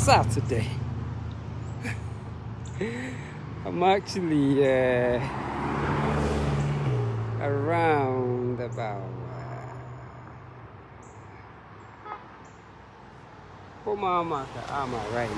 Saturday. I'm actually around about what mile marker am I right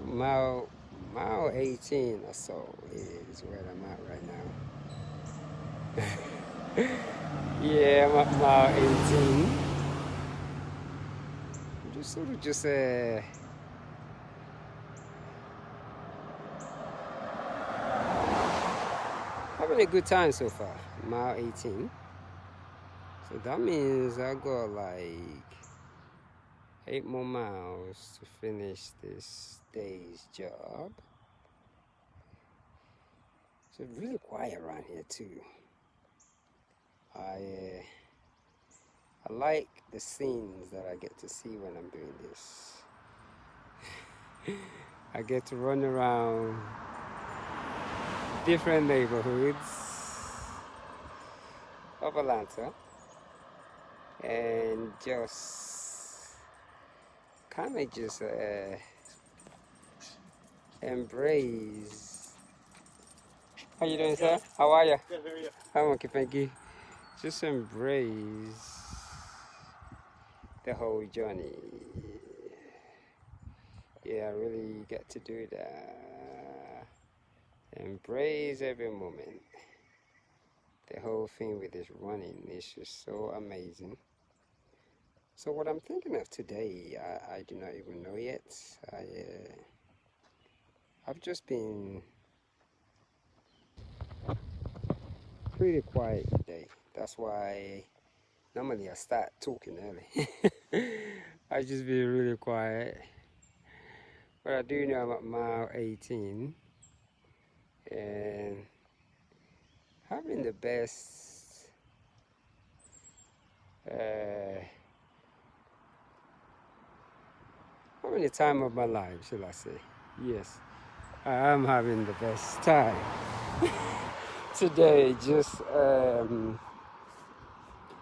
now? Mile 18 or so is where I'm at right now. Yeah, I'm at mile 18. Just sort of just having a good time so far. Mile 18. So that means I got like 8 more miles to finish this day's job. So it's really quiet around here too. I like the scenes that I get to see when I'm doing this. I get to run around different neighborhoods of Atlanta and just kind of just embrace. How you doing, sir? How are you? Good, how are you? I'm okay, thank you. Just embrace the whole journey. Yeah, I really get to do that. Embrace every moment. The whole thing with this running is just so amazing. So what I'm thinking of today, I do not even know yet. I've just been pretty quiet today. That's why normally I start talking early. I just be really quiet. But I do know I'm at mile 18 and having the best having the time of my life, shall I say. Yes, I am having the best time. Today, just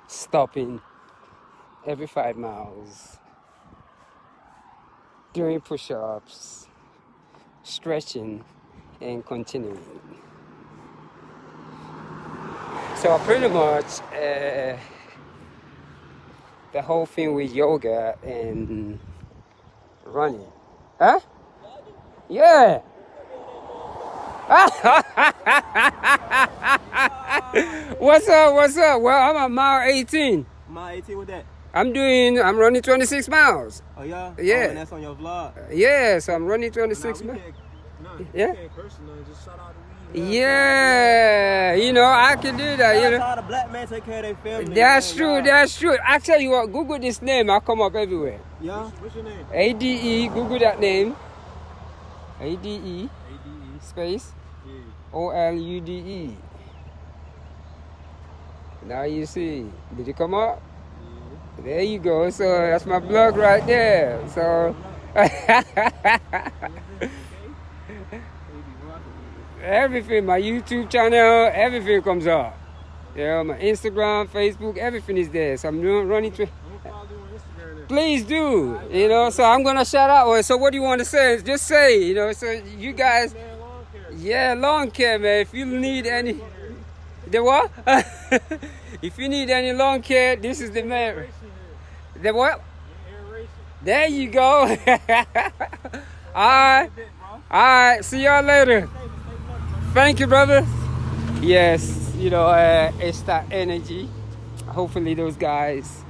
stopping every 5 miles, doing push-ups, stretching, and continuing. So pretty much the whole thing with yoga and running. Huh? Yeah. What's up? What's up? Well, I'm at mile 18. Mile 18 with that? I'm running 26 miles. Oh, yeah? Yeah. Oh, and that's on your vlog? Yeah, so I'm running 26 miles. Yeah? Just shout out to weed. Yeah, you know, I can do that, you know. How the black man take care of their family. That's true, that's true. I tell you what, Google this name, I'll come up everywhere. Yeah? What's your name? ADE, Google that name. ADE, space, OLUDE. Now you see, did it come up? Yeah. There you go, so that's my blog right there. So, everything, my YouTube channel, everything comes up. You know, my Instagram, Facebook, everything is there. So I'm running to. Please do, you know. So I'm gonna shout out. So what do you want to say? Just say, you know. So you guys, yeah, lawn care, man. If you need any, the what? If you need any lawn care, this is the man. The what? There you go. All right. See y'all later. Thank you, brother. Yes, you know, it's that energy. Hopefully those guys,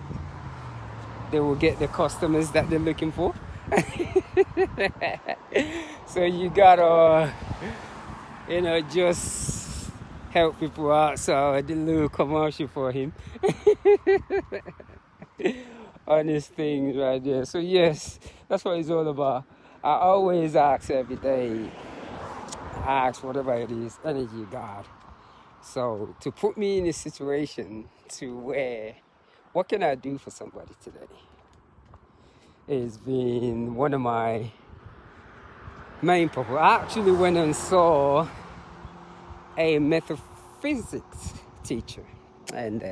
they will get the customers that they're looking for. So you gotta, you know, just help people out. So I did a little commercial for him on his things right there. So yes, that's what it's all about. I always ask every day, ask whatever it is, energy God. So to put me in a situation to where, what can I do for somebody today? It's been one of my main purposes. I actually went and saw a metaphysics teacher, and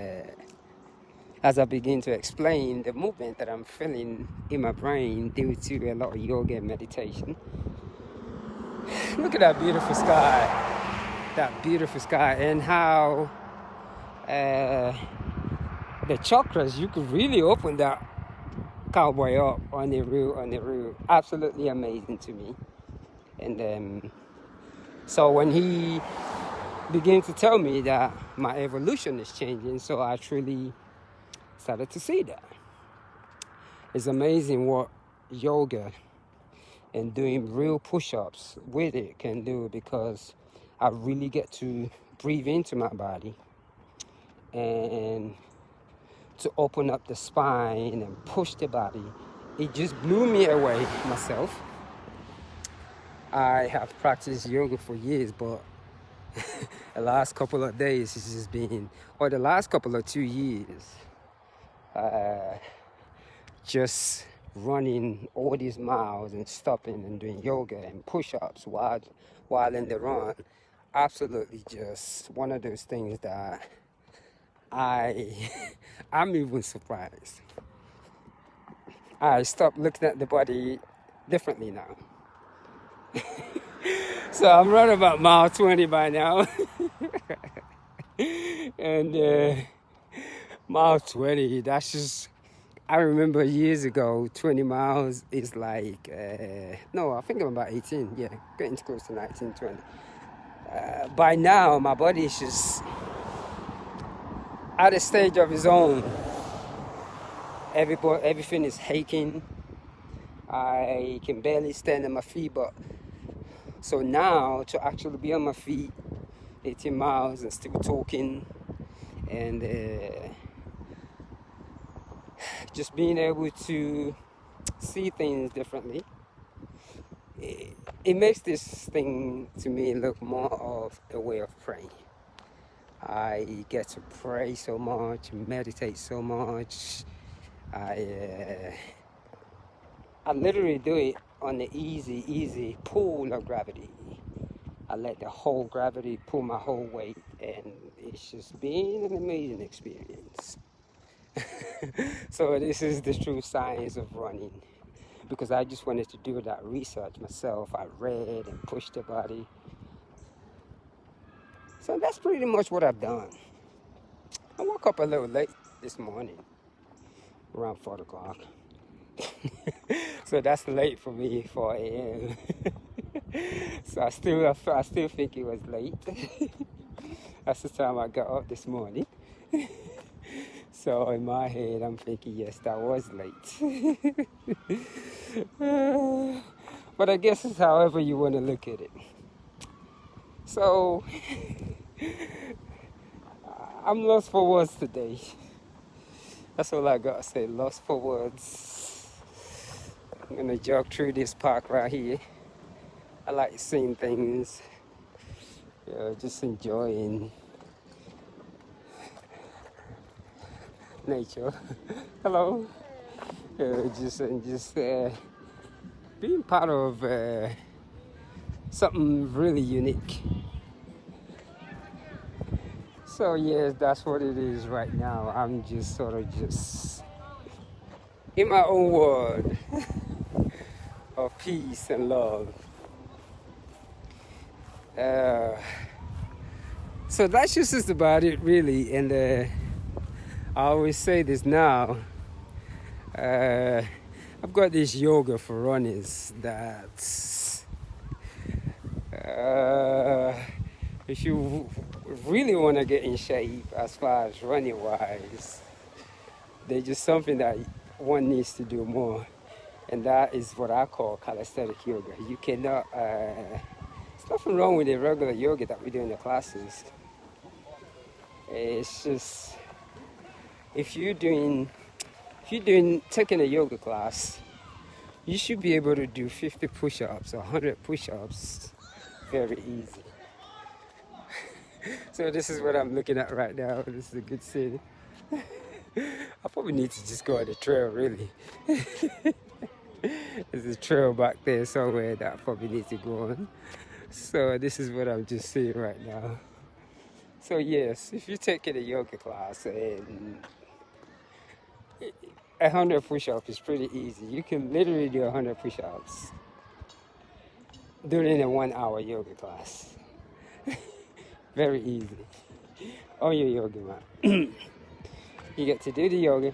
as I begin to explain the movement that I'm feeling in my brain due to a lot of yoga and meditation. Look at that beautiful sky, and how the chakras, you could really open that cowboy up on the root. Absolutely amazing to me. And so when he began to tell me that my evolution is changing, so I truly started to see that. It's amazing what yoga and doing real push-ups with it can do, because I really get to breathe into my body and to open up the spine and push the body. It just blew me away myself. I have practiced yoga for years, but the last couple of days it's just been, or the last couple of 2 years, just running all these miles and stopping and doing yoga and push-ups while in the run. Absolutely just one of those things that I'm even surprised. I stopped looking at the body differently now. So I'm running about mile 20 by now. And mile 20, that's just, I remember years ago, 20 miles is like, no, I think I'm about 18, yeah, getting close to 19, 20. By now, my body is just at a stage of its own. Everything is aching. I can barely stand on my feet, but so now to actually be on my feet 18 miles and still talking, and just being able to see things differently, it makes this thing to me look more of a way of praying. I get to pray so much, meditate so much. I literally do it on the easy pull of gravity. I let the whole gravity pull my whole weight, and it's just been an amazing experience. So this is the true science of running, because I just wanted to do that research myself. I read and pushed the body. So that's pretty much what I've done. I woke up a little late this morning, around 4 o'clock. So that's late for me, 4 a.m. So I still think it was late. That's the time I got up this morning. So in my head, I'm thinking, yes, that was late. But I guess it's however you want to look at it. So I'm lost for words today. That's all I got to say, lost for words. I'm going to jog through this park right here. I like seeing things, just enjoying nature. Hello. Just being part of something really unique. So yes, that's what it is right now. I'm just sort of just in my own world of peace and love. So that's just about it, really. And I always say this now. I've got this yoga for runners that if you really want to get in shape as far as running wise, there's just something that one needs to do more, and that is what I call calisthenic yoga. You cannot, there's nothing wrong with the regular yoga that we do in the classes. It's just, if you're taking a yoga class, you should be able to do 50 push-ups or 100 push-ups very easy. So this is what I'm looking at right now. This is a good city. I probably need to just go on the trail, really. There's a trail back there somewhere that I probably need to go on. So this is what I'm just seeing right now. So yes, if you're taking a yoga class and 100 push-ups is pretty easy. You can literally do 100 push-ups during a 1-hour yoga class. Very easy. On your yoga mat. You get to do the yoga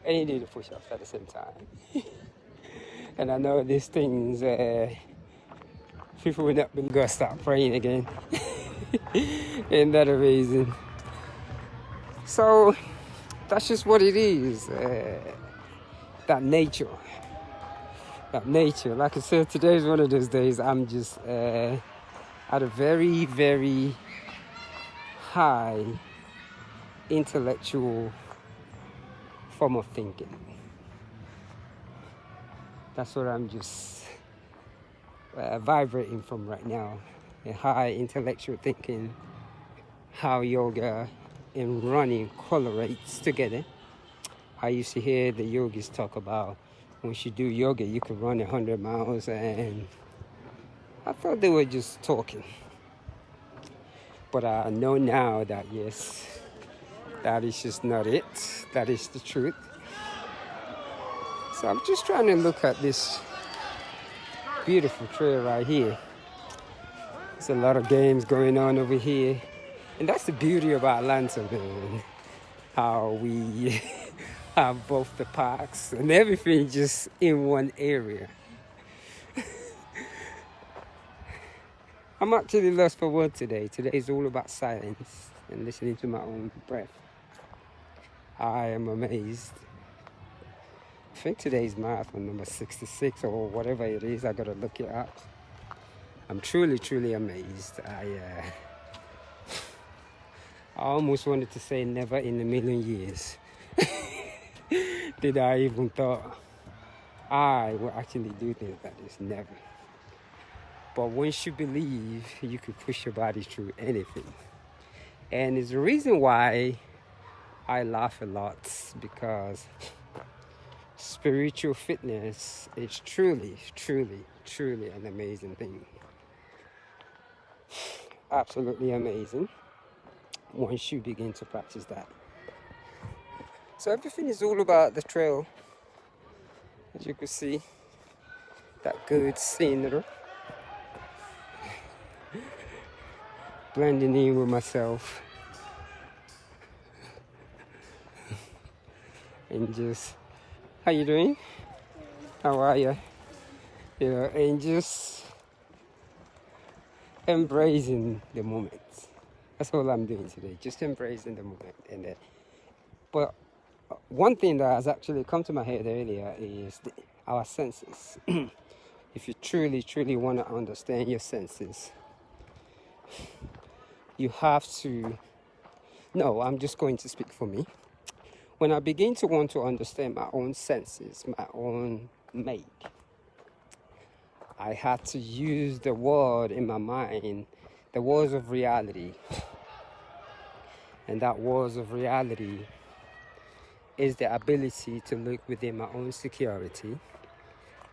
and you do the push-ups at the same time. And I know these things, people will not be gonna start praying again. Isn't that amazing? So that's just what it is. That nature. Like I said, today's one of those days I'm just at a very, very high intellectual form of thinking. That's what I'm just vibrating from right now. A high intellectual thinking, how yoga and running correlates together. I used to hear the yogis talk about once you do yoga, you can run 100 miles, and I thought they were just talking. But I know now that yes, that is just not it. That is the truth. So I'm just trying to look at this beautiful trail right here. There's a lot of games going on over here. And that's the beauty of Atlanta, man. How we have both the parks and everything just in one area. I'm actually lost for words today. Today is all about silence and listening to my own breath. I am amazed. I think today's marathon number 66 or whatever it is. I gotta look it up. I'm truly, truly amazed. I almost wanted to say never in a million years did I even thought I will actually do things like this. Never. But once you believe, you can push your body through anything. And it's the reason why I laugh a lot, because spiritual fitness is truly, truly, truly an amazing thing. Absolutely amazing once you begin to practice that. So everything is all about the trail. As you can see, that good scenery. Blending in with myself. And just, how you doing? How are you? You know, and just embracing the moment. That's all I'm doing today, just embracing the moment. And but one thing that has actually come to my head earlier is our senses. If you truly, truly want to understand your senses, you have to. No, I'm just going to speak for me. When I begin to want to understand my own senses, my own make, I had to use the word in my mind, the words of reality. And that words of reality is the ability to look within my own security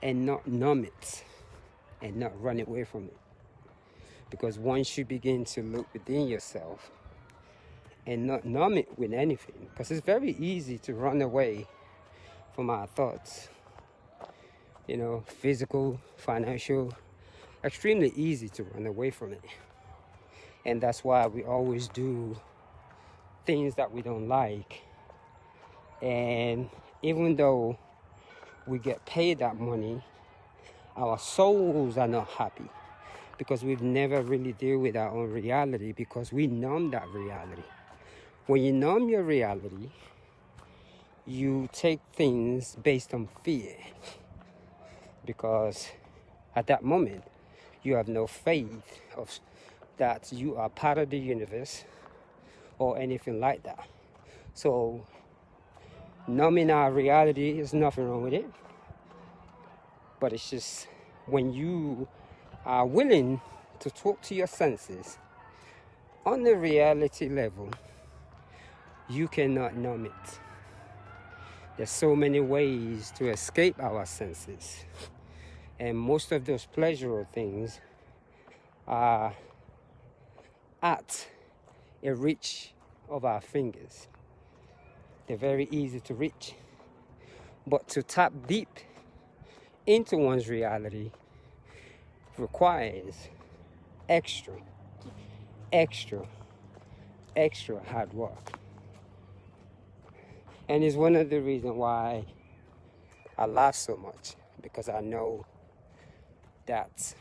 and not numb it and not run away from it. Because once you begin to look within yourself and not numb it with anything, because it's very easy to run away from our thoughts. You know, physical, financial, extremely easy to run away from it. And that's why we always do things that we don't like. And even though we get paid that money, our souls are not happy because we've never really dealt with our own reality, because we numb that reality. When you numb your reality, you take things based on fear, because at that moment you have no faith of that you are part of the universe or anything like that. So numbing our reality, there's nothing wrong with it, but it's just when you are willing to talk to your senses on the reality level, you cannot numb it. There's so many ways to escape our senses, and most of those pleasurable things are at a reach of our fingers. They're very easy to reach. But to tap deep into one's reality requires extra, extra, extra hard work. And it's one of the reasons why I laugh so much, because I know that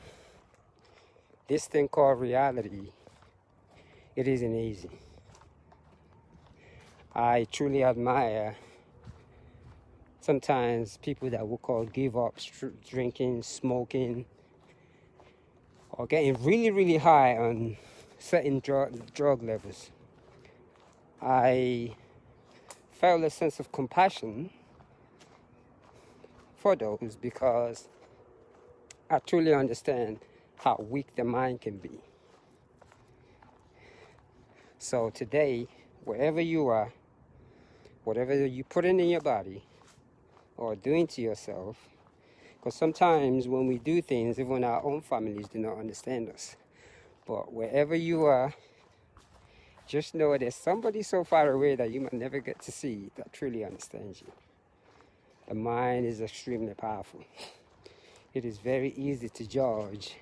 this thing called reality, it isn't easy. I truly admire sometimes people that will call give up drinking, smoking, or getting really, really high on certain drug levels. I felt a sense of compassion for those because I truly understand how weak the mind can be. So today, wherever you are, whatever you put in your body or doing to yourself, because sometimes when we do things, even our own families do not understand us. But wherever you are, just know there's somebody so far away that you might never get to see that truly understands you. The mind is extremely powerful. It is very easy to judge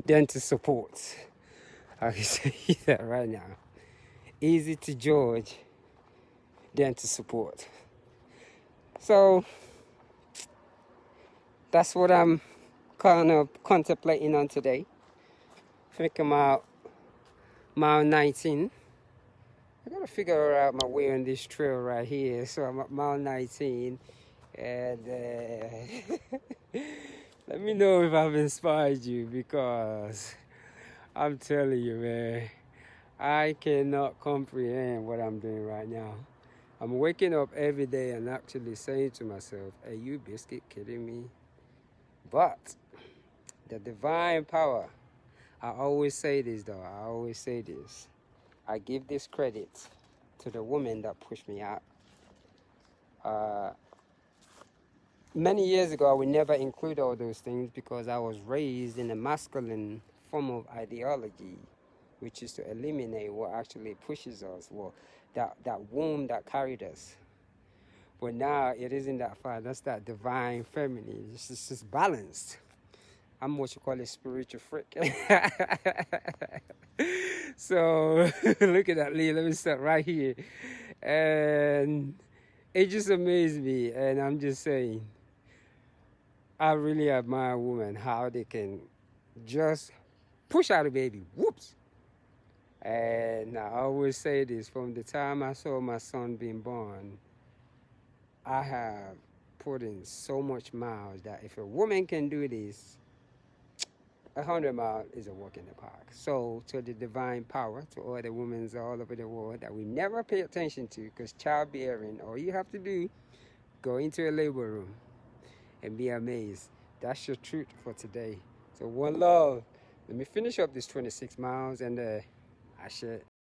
than to support. I can say that right now. Easy to judge than to support. So that's what I'm kind of contemplating on today. I think I'm out mile 19. I gotta figure out my way on this trail right here. So I'm at mile 19, and let me know if I've inspired you, because I'm telling you, man, I cannot comprehend what I'm doing right now. I'm waking up every day and actually saying to myself, are you biscuit kidding me? But the divine power, I always say this though, I give this credit to the woman that pushed me out. Many years ago, I would never include all those things because I was raised in a masculine form of ideology, which is to eliminate what actually pushes us, well, that womb that carried us. But now it isn't that far. That's that divine feminine. It's just balanced. I'm what you call a spiritual freak. So look at that, Lee. Let me start right here. And it just amazed me. And I'm just saying, I really admire women, how they can just push out a baby. Whoops. And I always say this, from the time I saw my son being born, I have put in so much miles that if a woman can do this, 100 miles is a walk in the park. So to the divine power, to all the women all over the world that we never pay attention to, because childbearing, all you have to do, go into a labor room and be amazed. That's your truth for today. So one love. Let me finish up this 26 miles and I share.